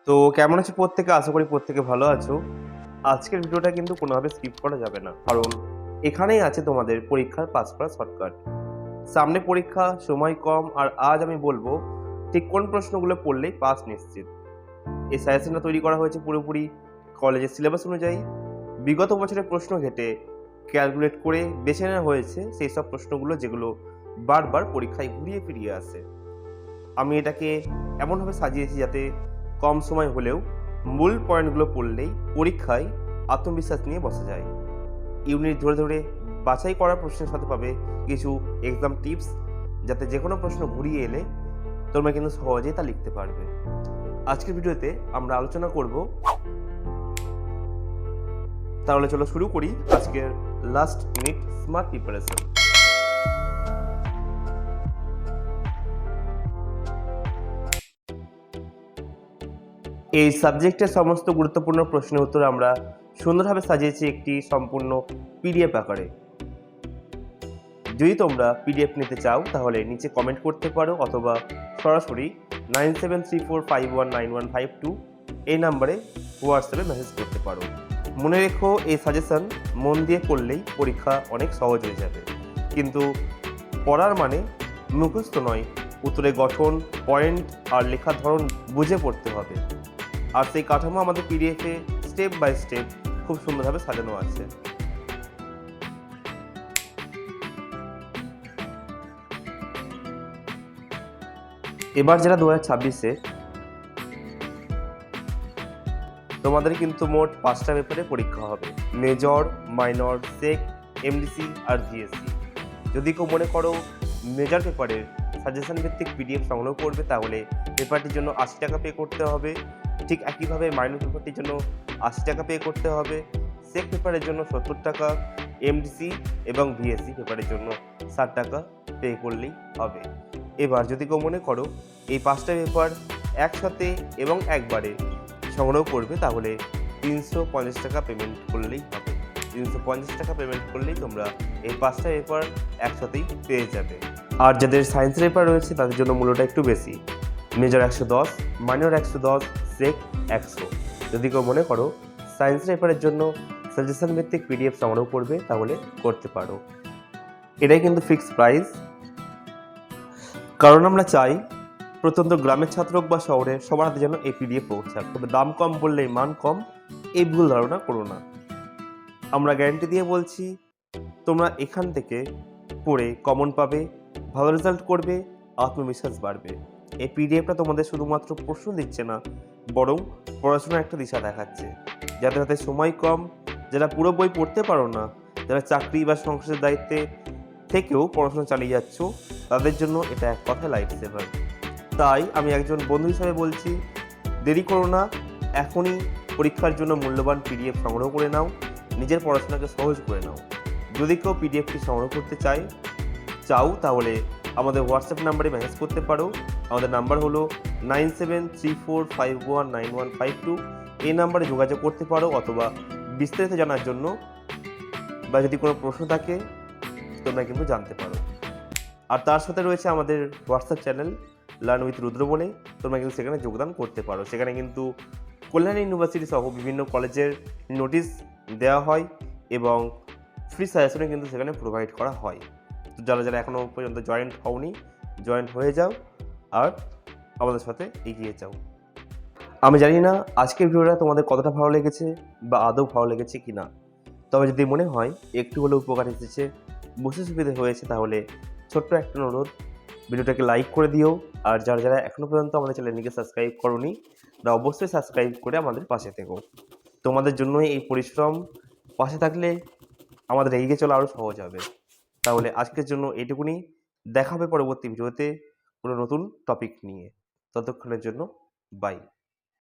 তো কেমন আছো প্রত্যেকে? আশা করি প্রত্যেকে ভালো আছো। আজকের ভিডিওটা কিন্তু কোনোভাবে স্কিপ করা যাবে না। কারণ এখানেই আছে তোমাদের পরীক্ষার পাস করার শর্টকাট। সামনে পরীক্ষা, সময় কম, আর আজ আমি বলবো ঠিক কোন প্রশ্নগুলো পড়লেই পাস নিশ্চিত। এই সাজেশনটা তৈরি করা হয়েছে পুরোপুরি কলেজের সিলেবাস অনুযায়ী। বিগত বছরের প্রশ্ন ঘেঁটে ক্যালকুলেট করে বেছে নেওয়া হয়েছে সেই সব প্রশ্নগুলো যেগুলো বারবার পরীক্ষায় ঘুরিয়ে ফিরিয়ে আসে। আমি এটাকে এমনভাবে সাজিয়েছি যাতে কম সময় হলেও মূল পয়েন্টগুলো পড়লেই পরীক্ষায় আত্মবিশ্বাস নিয়ে বসা যায়। ইউনিট ধরে ধরে বাছাই করা প্রশ্নের সাথে পাবে কিছু এক্সাম টিপস, যাতে যে কোনো প্রশ্ন ঘুরিয়ে এলে তোমরা কিন্তু সহজেই তা লিখতে পারবে। আজকের ভিডিওতে আমরা আলোচনা করব, তাহলে চলো শুরু করি আজকের লাস্ট মিনিট স্মার্ট প্রিপারেশন। এই সাবজেক্টের সমস্ত গুরুত্বপূর্ণ প্রশ্নের উত্তর আমরা সুন্দরভাবে সাজিয়েছি একটি সম্পূর্ণ পিডিএফ আকারে। যদি তোমরা পিডিএফ নিতে চাও তাহলে নিচে কমেন্ট করতে পারো, অথবা সরাসরি 9734519152 এই নাম্বারে হোয়াটসঅ্যাপে মেসেজ করতে পারো। মনে রেখো, এই সাজেশন মন দিয়ে পড়লেই পরীক্ষা অনেক সহজ হয়ে যাবে। কিন্তু পড়ার মানে মুখস্থ নয়, উত্তরের গঠন, পয়েন্ট আর লেখার ধরন বুঝে পড়তে হবে। আর সেই কাঠামো আমাদের পিডিএফে স্টেপ বাই স্টেপ খুব সুন্দরভাবে সাজানো আছে। এবার যারা 2026-এ, তোমাদের কিন্তু মোট 5টা পেপারে পরীক্ষা হবে: মেজর, মাইনর, সেক, এমডিসি আর জিএসসি। যদি কেউ মনে করো মেজর পেপারের সাজেশন ভিত্তিক পিডিএফ সংগ্রহ করবে, তাহলে পেপারটির জন্য 80 টাকা পে করতে হবে। ঠিক একইভাবে মাইনর পেপারটির জন্য 80 টাকা পে করতে হবে, সেক পেপারের জন্য 70 টাকা, এমডিসি এবং ভিএসসি পেপারের জন্য 60 টাকা পে করলেই হবে। এবার যদি কেউ মনে করো এই 5টা পেপার একসাথে এবং একবারে সংগ্রহ করবে, তাহলে 350 টাকা পেমেন্ট করলেই হবে। 350 টাকা পেমেন্ট করলেই তোমরা এই 5টা পেপার একসাথেই পেয়ে যাবে। আর যাদের সায়েন্সের পেপার রয়েছে তাদের জন্য মূল্যটা একটু বেশি, মেজর 110, মাইনর 110, সেক 100। যদি কেউ মনে করো সায়েন্সের পেপারের জন্য সাজেশন ভিত্তিক পিডিএফ সংগ্রহ করবে, তাহলে করতে পারো। এটাই কিন্তু ফিক্সড প্রাইস, কারণ আমরা চাই প্রত্যন্ত গ্রামের ছাত্র হোক বা শহরে সবার হাতে যেন এই পিডিএফ পৌঁছাক। তবে দাম কম বললেই মান কম, এই ভুল ধারণা করো না। আমরা গ্যারান্টি দিয়ে বলছি, তোমরা এখান থেকে পড়ে কমন পাবে, ভালো রেজাল্ট করবে, আত্মবিশ্বাস বাড়বে। এই পিডিএফটা তোমাদের শুধুমাত্র প্রশ্ন দিচ্ছে না, বরং পড়াশোনার একটা দিশা দেখাচ্ছে। যাদের হাতে সময় কম, যারা পুরো বই পড়তে পারো না, যারা চাকরি বা সংসারের দায়িত্বে থেকেও পড়াশোনা চালিয়ে যাচ্ছ, তাদের জন্য এটা এক কথায় লাইফ সেভার। তাই আমি একজন বন্ধু হিসাবে বলছি, দেরি করো না, এখনই পরীক্ষার জন্য মূল্যবান পিডিএফ সংগ্রহ করে নাও, নিজের পড়াশোনাকে সহজ করে নাও। যদি কেউ পিডিএফটি সংগ্রহ করতে চাও তাহলে আমাদের হোয়াটসঅ্যাপ নাম্বারে মেসেজ করতে পারো। আমাদের নাম্বার হলো 9734519152। এই নাম্বারে যোগাযোগ করতে পারো, অথবা বিস্তারিত জানার জন্য বা যদি কোনো প্রশ্ন থাকে তোমরা কিন্তু জানতে পারো। আর তার সাথে রয়েছে আমাদের হোয়াটসঅ্যাপ চ্যানেল লার্ন উইথ রুদ্র বলে, তোমরা কিন্তু সেখানে যোগদান করতে পারো। সেখানে কিন্তু কল্যাণ ইউনিভার্সিটি সহ বিভিন্ন কলেজের নোটিশ দেওয়া হয় এবং ফ্রি সাজেশনে কিন্তু সেখানে প্রোভাইড করা হয়। তো যারা যারা এখনও পর্যন্ত জয়েন্ট হওনি, জয়েন্ট হয়ে যাও আর আমাদের সাথে এগিয়ে যাও। আমি জানি না আজকের ভিডিওটা তোমাদের কতটা ভালো লেগেছে বা আদৌ ভালো লেগেছে কি না, তবে যদি মনে হয় একটু হলেও উপকার এসেছে, বুঝতে সুবিধা হয়েছে, তাহলে ছোট্ট একটা অনুরোধ, ভিডিওটাকে লাইক করে দিও। আর যারা যারা এখনও পর্যন্ত আমাদের চ্যানেলটিকে সাবস্ক্রাইব করোনি, তারা অবশ্যই সাবস্ক্রাইব করে আমাদের পাশে থেকো। তোমাদের জন্যই এই পরিশ্রম, পাশে থাকলে আমাদের এগিয়ে চলা আরও সহজ হবে। তাহলে আজকের জন্য এইটুকুনি, দেখা হবে পরবর্তী ভিডিওতে কোনো নতুন টপিক নিয়ে। ততক্ষণের জন্য বাই।